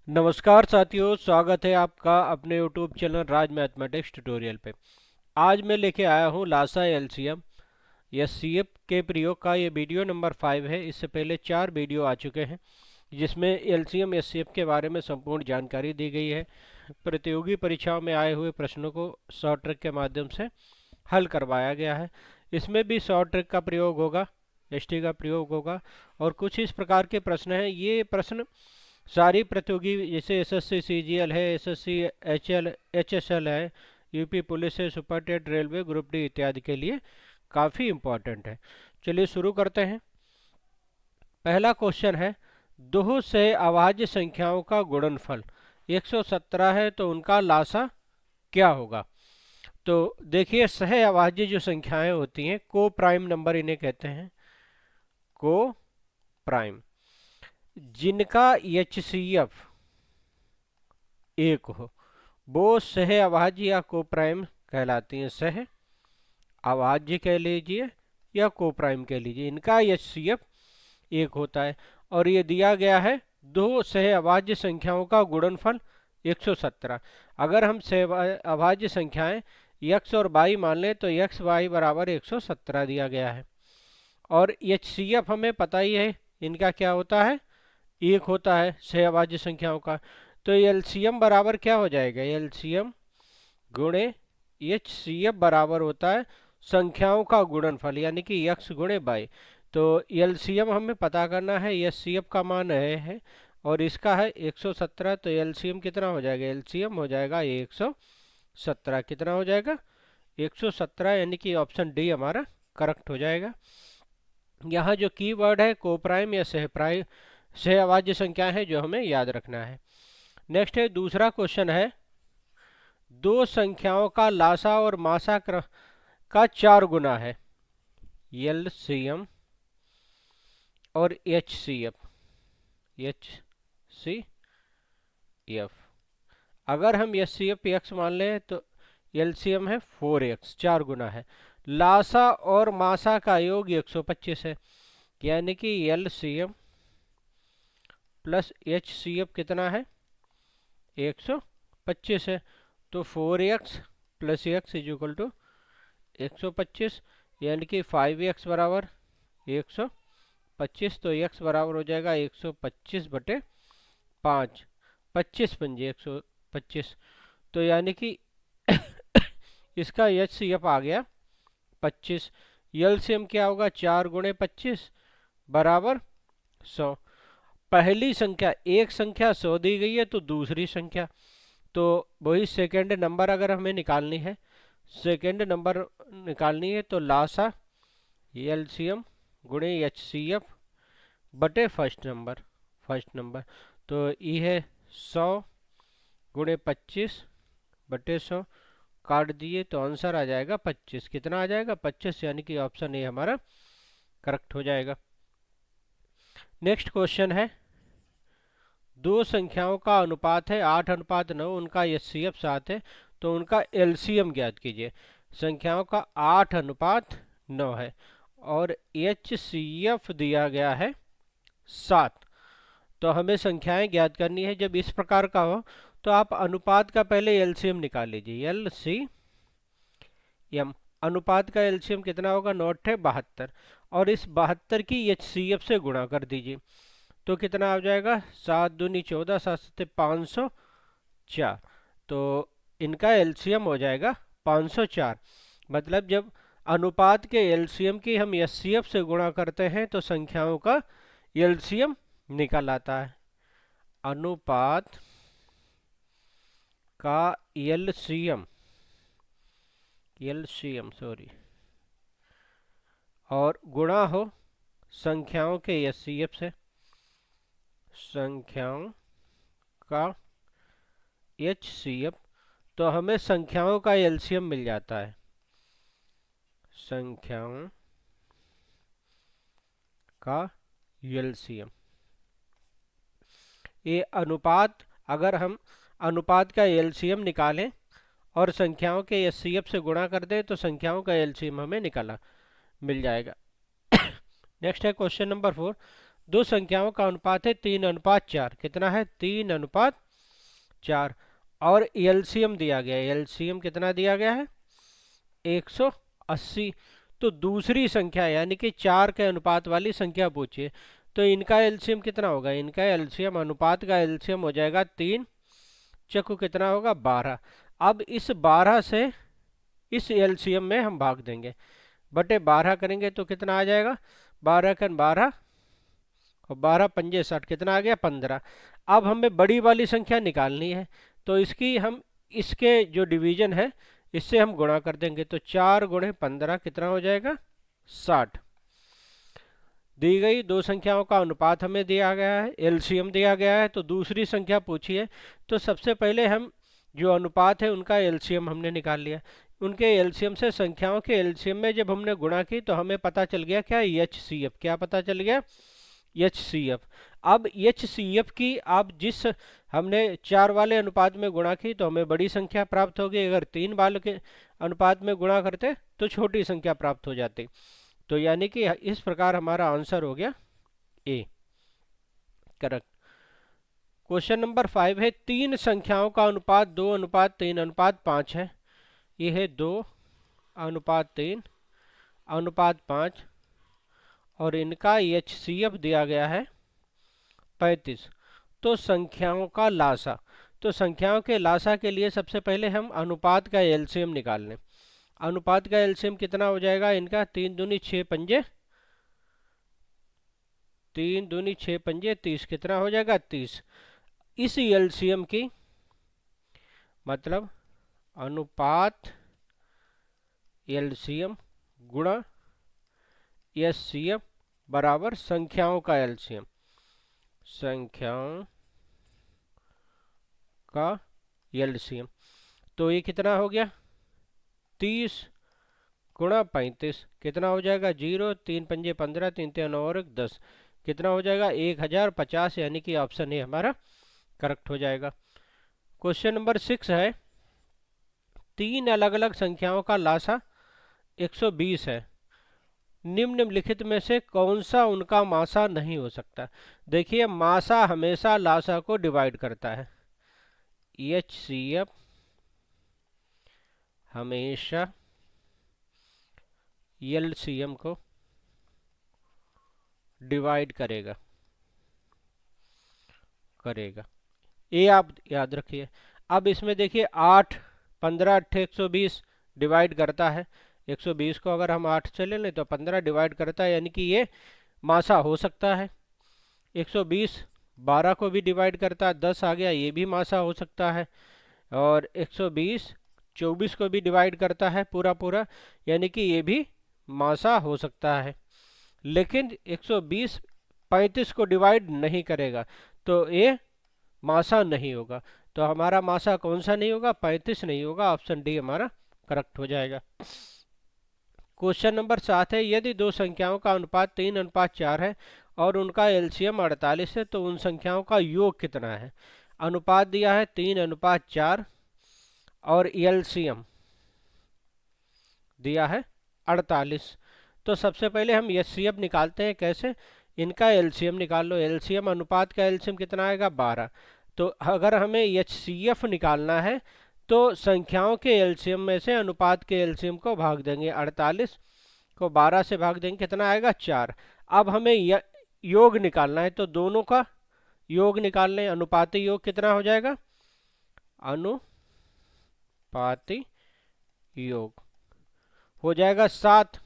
नमस्कार साथियों, स्वागत है आपका अपने YouTube चैनल राज मैथमेटिक्स ट्यूटोरियल पे। आज मैं लेके आया हूँ लासा एलसीएम एचसीएफ के प्रयोग का ये वीडियो नंबर 5 है। इससे पहले 4 वीडियो आ चुके हैं जिसमें एलसीएम एचसीएफ के बारे में संपूर्ण जानकारी दी गई है। प्रतियोगी परीक्षाओं में आए हुए प्रश्नों को शॉर्ट ट्रिक के माध्यम से हल करवाया गया है। इसमें भी शॉर्ट ट्रिक का प्रयोग होगा, एसटी का प्रयोग होगा और कुछ इस प्रकार के प्रश्न हैं। ये प्रश्न सारी प्रतियोगी जैसे एसएससी सीजीएल है, एसएससी एचएसएल है, यूपी पुलिस है, super TET, railway, group D इत्यादि के लिए काफ़ी इम्पोर्टेंट है। चलिए शुरू करते हैं। पहला क्वेश्चन है, दो से अभाज्य संख्याओं का गुणनफल 117 है तो उनका लासा क्या होगा। तो देखिए, सह अभाज्य जो संख्याएं होती हैं, को प्राइम नंबर इन्हें कहते हैं, को प्राइम, जिनका एचसीएफ एक हो वो सह अभाज्य या को प्राइम कहलाती हैं। सह अभाज्य कह लीजिए या को प्राइम कह लीजिए, इनका एचसीएफ एक होता है। और ये दिया गया है दो सह अभाज्य संख्याओं का गुणनफल 117। अगर हम सह अभाज्य संख्याएं x और y मान लें तो x y बराबर 117 दिया गया है। और एचसीएफ हमें पता ही है इनका क्या होता है, एक होता है सह अभाज्य संख्याओं का। तो एलसीएम बराबर क्या हो जाएगा, एलसीएम गुणे एचसीएफ बराबर होता है संख्याओं का गुणनफल, यानी कि x गुणे बाई। तो एलसीएम हमें पता करना है, एचसीएफ का मान है और इसका है 117। तो एलसीएम कितना हो जाएगा, एलसीएम हो जाएगा 117। कितना हो जाएगा, 117, यानी कि ऑप्शन डी हमारा करेक्ट हो जाएगा। यहाँ जो कीवर्ड है को प्राइम या सह अभाज्य संख्या है जो हमें याद रखना है। नेक्स्ट है, दूसरा क्वेश्चन है, दो संख्याओं का लासा और मासा का 4 गुना है, एलसीएम और एचसीएफ। अगर हम एचसीएफ एक्स मान लें तो एलसीएम है 4x, 4 गुना है। लासा और मासा का योग 125 है, यानी कि एलसीएम प्लस एचसीएफ कितना है, 125 है। तो 4x plus x is equal to 125, यानी कि 5x बराबर 125। तो x बराबर हो जाएगा 125 बटे 5, 25 पंजे 125। तो यानी कि इसका एचसीएफ आ गया 25। एलसीएम क्या होगा, 4 गुणे 25 बराबर 100। पहली संख्या, एक संख्या 100 दी गई है तो दूसरी संख्या, तो वही सेकेंड नंबर अगर हमें निकालनी है, सेकेंड नंबर निकालनी है तो लासा एलसीएम गुणे एचसीएफ बटे फर्स्ट नंबर। तो ये है 100 गुणे 25 बटे 100, काट दिए तो आंसर आ जाएगा 25। कितना आ जाएगा, 25, यानी कि ऑप्शन ए हमारा करेक्ट हो जाएगा। नेक्स्ट क्वेश्चन है, दो संख्याओं का अनुपात है 8:9, उनका एचसीएफ 7 है तो उनका एलसीएम ज्ञात कीजिए। संख्याओं का 8:9 है और एचसीएफ दिया गया है 7। तो हमें संख्याएं ज्ञात करनी है। जब इस प्रकार का हो तो आप अनुपात का पहले एलसीएम निकाल लीजिए, एलसीएम। अनुपात का एलसीएम कितना होगा, नॉट है 72, और इस 72 की एचसीएफ से गुणा कर दीजिए तो कितना आ जाएगा, 7 दूनी 14, 7 सत्ते 504। तो इनका एलसीएम हो जाएगा 504। मतलब जब अनुपात के एलसीएम की हम एचसीएफ से गुणा करते हैं तो संख्याओं का एलसीएम निकल आता है। अनुपात का एलसीएम और गुणा हो संख्याओं के एचसीएफ से, संख्याओं का एचसीएफ, तो हमें संख्याओं का एलसीएम मिल जाता है। संख्याओं का एलसीएम, ये अनुपात, अगर हम अनुपात का एलसीएम निकालें और संख्याओं के एचसीएफ से गुणा कर दें तो संख्याओं का एलसीएम हमें निकाला मिल जाएगा। नेक्स्ट है क्वेश्चन नंबर 4, दो संख्याओं का अनुपात है 3:4। कितना है? 3:4। और एलसीएम दिया गया है, एलसीएम कितना दिया गया है? 180। तो दूसरी संख्या यानी कि 4 के अनुपात वाली संख्या पूछिए, तो इनका एलसीएम कितना होगा? इनका एलसीएम, अनुपात का एलसीएम हो जाएगा 3 चक्कू कितना होगा? 12। अब इस 12 से इस एलसीएम में हम भाग देंगे, बटे 12 करेंगे तो कितना आ जाएगा? 12 का 12 और 12 पंजे 60, कितना आ गया? 15। अब हमें बड़ी वाली संख्या निकालनी है, तो इसकी हम इसके जो डिवीजन है इससे हम गुणा कर देंगे, तो 4 गुणे 15 कितना हो जाएगा? 60। दी गई दो संख्याओं का अनुपात हमें दिया गया है, एलसीएम दिया गया है, तो दूसरी संख्या पूछी है। तो सबसे पहले हम जो अनुपात है उनका एलसीएम हमने निकाल लिया। उनके एलसीएम से संख्याओं के एलसीएम में जब हमने गुणा की तो हमें पता चल गया क्या? एचसीएफ। क्या पता चल गया? एचसीएफ। अब एचसीएफ की आप जिस हमने 4 वाले अनुपात में गुणा की तो हमें बड़ी संख्या प्राप्त होगी, अगर 3 वाले के अनुपात में गुणा करते तो छोटी संख्या प्राप्त हो जाती। तो यानी कि इस प्रकार हमारा आंसर हो गया ए, करेक्ट। क्वेश्चन नंबर 5 है, 3 संख्याओं का अनुपात 2:3:5 है। ये है 2:3:5 और इनका एचसीएफ दिया गया है 35। तो संख्याओं का लासा, तो संख्याओं के लासा के लिए सबसे पहले हम अनुपात का एलसीएम निकाल लें। अनुपात का एलसीएम कितना हो जाएगा इनका? 3 दूनी 6 पंजे 30, कितना हो जाएगा? 30। इस एलसीएम की मतलब अनुपात एलसीएम गुणा एचसीएफ बराबर संख्याओं का एलसीएम, संख्याओं का एलसीएम। तो ये कितना हो गया? 30 गुणा 35 कितना हो जाएगा? 0, 3 पंजे 15, 3 3 और 10, कितना हो जाएगा? 1050, यानी कि ऑप्शन ए हमारा करेक्ट हो जाएगा। क्वेश्चन नंबर 6 है, 3 अलग अलग संख्याओं का लासा 120 है। निम्नलिखित में से कौन सा उनका मासा नहीं हो सकता? देखिए, मासा हमेशा लासा को डिवाइड करता है। एचसीएफ हमेशा एलसीएम को डिवाइड करेगा ये आप याद रखिए। अब इसमें देखिए 8, 15, 8, 120 डिवाइड करता है। 120 को अगर हम 8 से ले लें तो 15 डिवाइड करता है, यानी कि ये मासा हो सकता है। 120 12 को भी डिवाइड करता है, 10 आ गया, ये भी मासा हो सकता है। और 120 24 को भी डिवाइड करता है पूरा, यानी कि ये भी मासा हो सकता है। लेकिन 120 35 को डिवाइड नहीं करेगा, तो ये मासा नहीं होगा। तो हमारा मासा कौन सा नहीं होगा? 35 नहीं होगा। ऑप्शन डी हमारा करेक्ट हो जाएगा। क्वेश्चन नंबर 7 है, यदि दो संख्याओं का अनुपात 3:4 है और उनका एलसीएम 48 है तो उन संख्याओं का योग कितना है? अनुपात दिया है 3:4 और एलसीएम दिया है 48। तो सबसे पहले हम एचसीएफ निकालते हैं। कैसे? इनका एलसीएम निकाल लो। एलसीएम, अनुपात का एलसीएम कितना आएगा? 12। तो अगर हमें एचसीएफ निकालना है तो संख्याओं के एलसीएम में से अनुपात के एलसीएम को भाग देंगे। 48 को 12 से भाग देंगे, कितना आएगा? 4। अब हमें योग निकालना है, तो दोनों का योग निकाल लें। अनुपाती योग कितना हो जाएगा? अनुपाती योग हो जाएगा 7।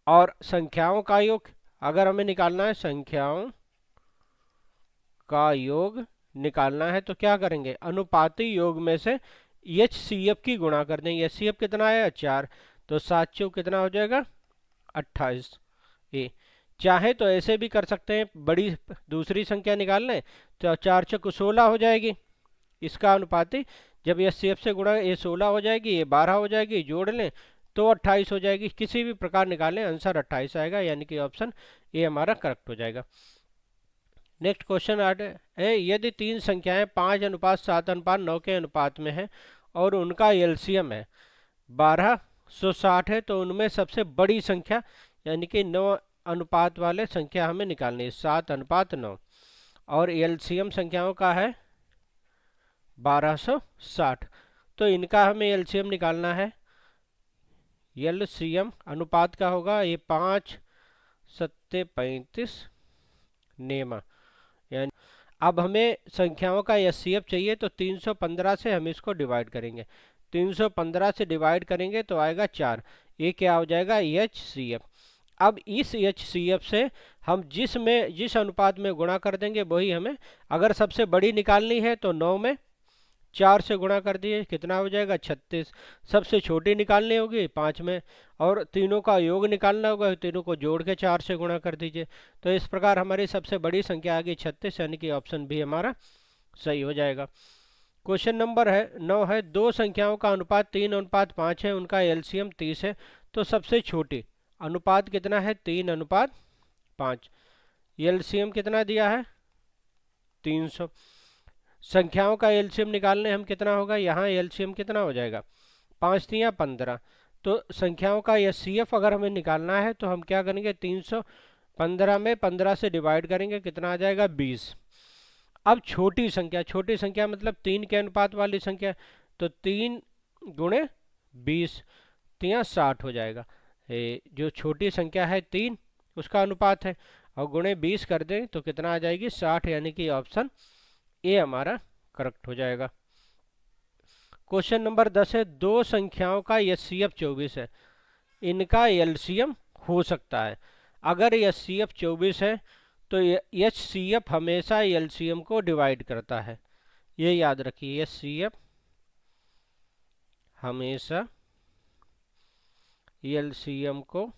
और संख्याओं का योग अगर हमें निकालना है, संख्याओं का योग निकालना है तो क्या करेंगे? अनुपाती योग में से एचसीएफ की गुणा कर देंगे। एचसीएफ कितना है? 4। तो 7 चौक कितना हो जाएगा? 28। ए चाहे तो ऐसे भी कर सकते हैं, बड़ी दूसरी संख्या निकाल लें तो 4 चौक 16 हो जाएगी। इसका अनुपाती जब एचसीएफ से गुणा, ये 16 हो जाएगी, ये 12 हो जाएगी, जोड़ लें तो 28 हो जाएगी। किसी भी प्रकार निकालें, आंसर 28 आएगा, यानी कि ऑप्शन ए हमारा करेक्ट हो जाएगा। नेक्स्ट क्वेश्चन है, यदि 3 संख्याएं 5:7:9 के अनुपात में है और उनका एलसीएम है 1260 है तो उनमें सबसे बड़ी संख्या यानी कि 9 अनुपात वाले संख्या हमें निकालनी है, 7:9, और एलसीएम संख्याओं का है 1260। तो इनका हमें एलसीएम निकालना है। एलसीएम अनुपात का होगा ये 5 7 35 नेमा, यानी अब हमें संख्याओं का एचसीएफ चाहिए, तो 315 से हम इसको डिवाइड करेंगे। 315 से डिवाइड करेंगे तो आएगा 4। ये क्या हो जाएगा, एचसीएफ। अब इस एचसीएफ से हम जिस अनुपात में गुणा कर देंगे वही हमें, अगर सबसे बड़ी निकालनी है तो 9 में 4 से गुणा कर दिए, कितना हो जाएगा 36। सबसे छोटी निकालनी होगी 5 में, और तीनों का योग निकालना होगा, तीनों को जोड़ के 4 से गुणा कर दीजिए। तो इस प्रकार हमारी सबसे बड़ी संख्या आ गई 36, यानी कि ऑप्शन बी हमारा सही हो जाएगा। क्वेश्चन नंबर 9 है, दो संख्याओं का अनुपात 3:5 है, उनका एलसीएम 30 है, तो सबसे छोटी अनुपात कितना है, 3:5। एलसीएम कितना दिया है, 300। संख्याओं का एलसीएम निकालने हम कितना होगा, यहाँ एलसीएम कितना हो जाएगा, 5 3 15। तो संख्याओं का एचसीएफ अगर हमें निकालना है तो हम क्या करेंगे, 315 में 15 से डिवाइड करेंगे, कितना आ जाएगा 20। अब छोटी संख्या मतलब 3 के अनुपात वाली संख्या, तो 3 गुणे 20 3 60 हो जाएगा। जो छोटी संख्या है 3 उसका अनुपात है, और गुणे 20 कर दें तो कितना आ जाएगी 60, यानी कि ऑप्शन ए हमारा करेक्ट हो जाएगा। क्वेश्चन नंबर 10 है, दो संख्याओं का एचसीएफ 24 है, इनका एलसीएम हो सकता है। अगर एचसीएफ 24 है तो एचसीएफ हमेशा एलसीएम को डिवाइड करता है, ये याद रखिए, एचसीएफ हमेशा एलसीएम को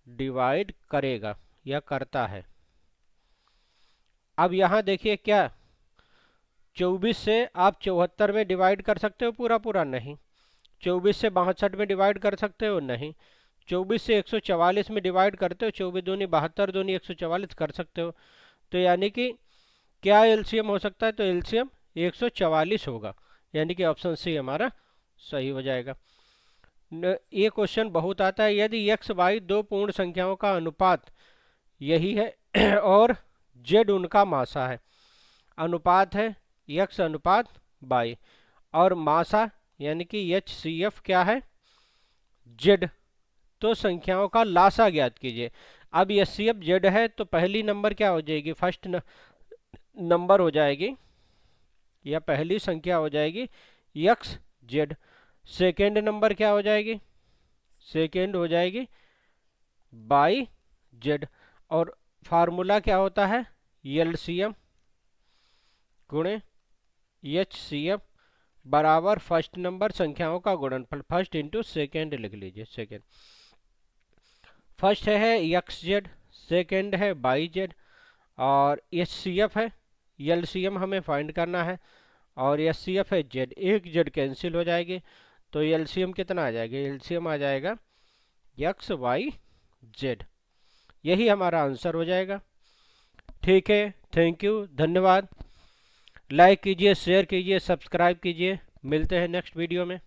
डिवाइड करेगा या करता है। अब यहाँ देखिए, क्या 24 से आप 74 में डिवाइड कर सकते हो पूरा पूरा, नहीं। 24 से 62 में डिवाइड कर सकते हो, नहीं। 24 से 144 में डिवाइड करते हो, 24 दूनी 72 दूनी 144 कर सकते हो। तो यानी कि क्या एलसीएम हो सकता है, तो एलसीएम 144 होगा, यानी कि ऑप्शन सी हमारा सही हो जाएगा। ये क्वेश्चन बहुत आता है, यदि एक्स वाई दो पूर्ण संख्याओं का अनुपात यही है और जेड उनका मासा है, अनुपात है एक्स अनुपात वाई, और मासा यानी कि एचसीएफ क्या है, जेड, तो संख्याओं का लासा ज्ञात कीजिए। अब एचसीएफ जेड है तो पहली नंबर क्या हो जाएगी, फर्स्ट नंबर हो जाएगी, या पहली संख्या हो जाएगी एक्स जेड। सेकेंड नंबर क्या हो जाएगी, सेकेंड हो जाएगी बाई जेड। और फार्मूला क्या होता है, एलसीएम गुणे एचसीएफ बराबर फर्स्ट नंबर संख्याओं का गुणनफल, फर्स्ट इंटू सेकेंड लिख लीजिए। सेकेंड, फर्स्ट है एक्स जेड, सेकेंड है बाई जेड, और एचसीएफ है, एलसीएम हमें फाइंड करना है, और एचसीएफ है जेड। एक जेड कैंसिल हो जाएगी, तो एलसीएम कितना आ जाएगा, एलसीएम आ जाएगा एक्स वाई जेड। यही हमारा आंसर हो जाएगा। ठीक है, थैंक यू, धन्यवाद। लाइक कीजिए, शेयर कीजिए, सब्सक्राइब कीजिए। मिलते हैं नेक्स्ट वीडियो में।